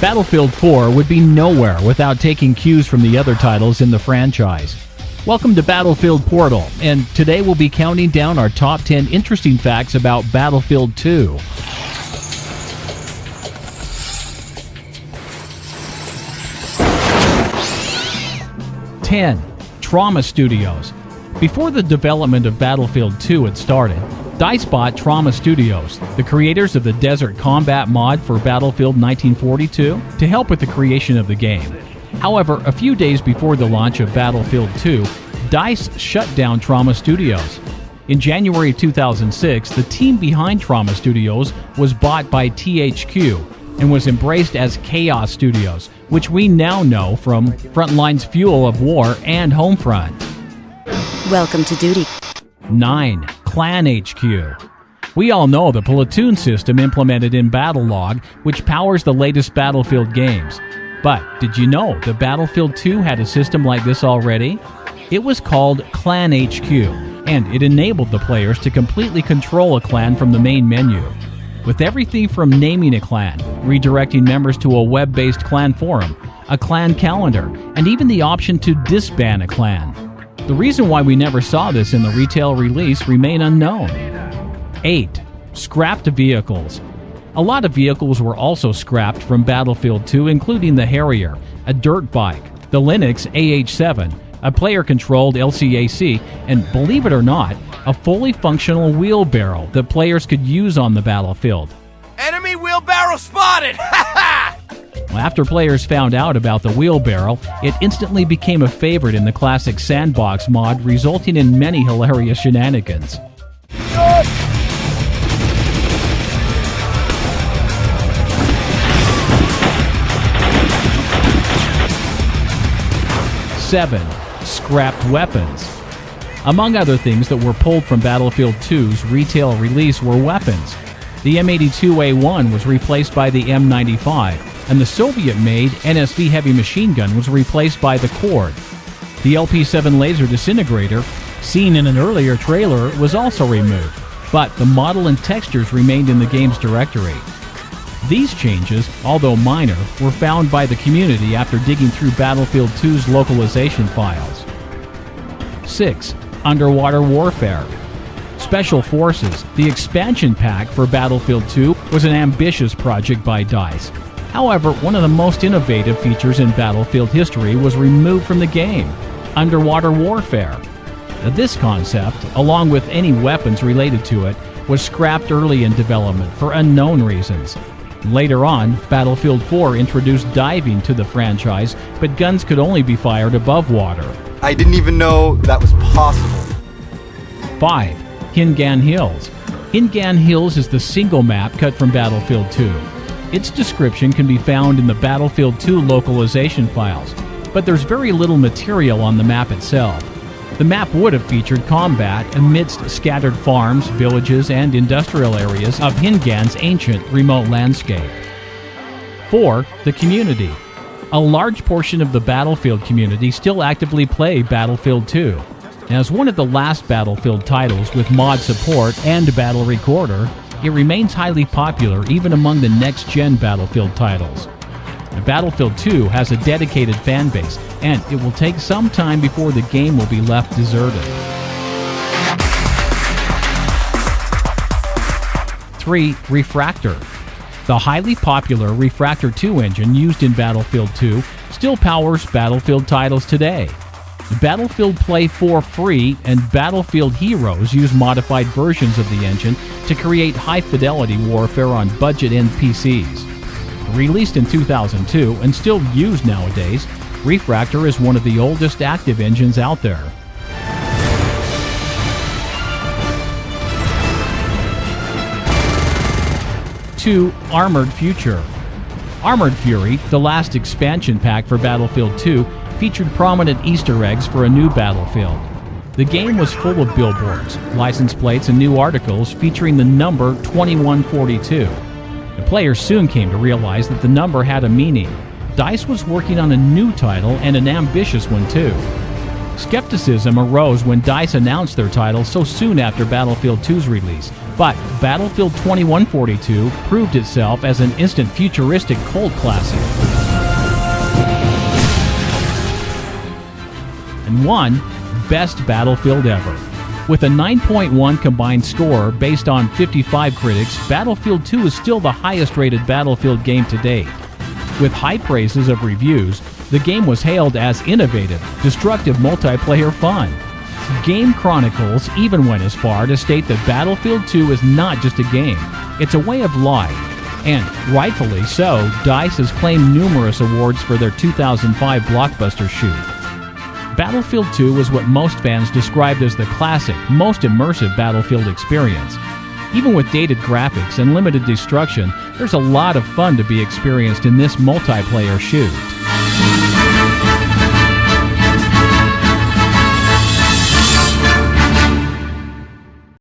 Battlefield 4 would be nowhere without taking cues from the other titles in the franchise. Welcome to Battlefield Portal, and today we'll be counting down our top 10 interesting facts about Battlefield 2. Trauma Studios. Before the development of Battlefield 2 had started, DICE bought Trauma Studios, the creators of the Desert Combat mod for Battlefield 1942, to help with the creation of the game. However, a few days before the launch of Battlefield 2, DICE shut down Trauma Studios. In January 2006, the team behind Trauma Studios was bought by THQ and was embraced as Chaos Studios, which we now know from Frontline's Fuel of War and Homefront. Welcome to duty. 9. Clan HQ. We all know the platoon system implemented in Battlelog, which powers the latest Battlefield games. But did you know that Battlefield 2 had a system like this already? It was called Clan HQ, and it enabled the players to completely control a clan from the main menu. With everything from naming a clan, redirecting members to a web-based clan forum, a clan calendar, and even the option to disband a clan. The reason why we never saw this in the retail release remain unknown. 8. Scrapped vehicles. A lot of vehicles were also scrapped from Battlefield 2, including the Harrier, a dirt bike, the Linux AH7, a player-controlled LCAC, and believe it or not, a fully functional wheelbarrow that players could use on the battlefield. Enemy wheelbarrow spotted! After players found out about the wheelbarrow, it instantly became a favorite in the classic Sandbox mod, resulting in many hilarious shenanigans. 7. Scrapped weapons. Among other things that were pulled from Battlefield 2's retail release were weapons. The M82A1 was replaced by the M95, and the Soviet-made NSV heavy machine gun was replaced by the Cord. The LP7 laser disintegrator, seen in an earlier trailer, was also removed, but the model and textures remained in the game's directory. These changes, although minor, were found by the community after digging through Battlefield 2's localization files. 6. Underwater warfare. Special Forces, the expansion pack for Battlefield 2, was an ambitious project by DICE. However, one of the most innovative features in Battlefield history was removed from the game: underwater warfare. This concept, along with any weapons related to it, was scrapped early in development for unknown reasons. Later on, Battlefield 4 introduced diving to the franchise, but guns could only be fired above water. I didn't even know that was possible. 5. HINGAN Hills. HINGAN Hills is the single map cut from Battlefield 2. Its description can be found in the Battlefield 2 localization files, but there's very little material on the map itself. The map would have featured combat amidst scattered farms, villages, and industrial areas of HINGAN's ancient remote landscape. 4. The community. A large portion of the Battlefield community still actively play Battlefield 2. As one of the last Battlefield titles with mod support and battle recorder, it remains highly popular even among the next-gen Battlefield titles. Battlefield 2 has a dedicated fan base, and it will take some time before the game will be left deserted. 3. Refractor. The highly popular Refractor 2 engine used in Battlefield 2 still powers Battlefield titles today. Battlefield Play 4 Free and Battlefield Heroes use modified versions of the engine to create high-fidelity warfare on budget end PCs. Released in 2002 and still used nowadays, Refractor is one of the oldest active engines out there. 2. Armored Future. Armored Fury, the last expansion pack for Battlefield 2, featured prominent Easter eggs for a new battlefield. The game was full of billboards, license plates, and new articles featuring the number 2142. The players soon came to realize that the number had a meaning. DICE was working on a new title, and an ambitious one too. Skepticism arose when DICE announced their title so soon after Battlefield 2's release, But Battlefield 2142 proved itself as an instant futuristic cult classic. And won Best Battlefield Ever. With a 9.1 combined score based on 55 critics, Battlefield 2 is still the highest-rated Battlefield game to date. With high praises of reviews, the game was hailed as innovative, destructive multiplayer fun. Game Chronicles even went as far to state that Battlefield 2 is not just a game, it's a way of life. And rightfully so, DICE has claimed numerous awards for their 2005 blockbuster shoot. Battlefield 2 was what most fans described as the classic, most immersive Battlefield experience. Even with dated graphics and limited destruction, there's a lot of fun to be experienced in this multiplayer shoot.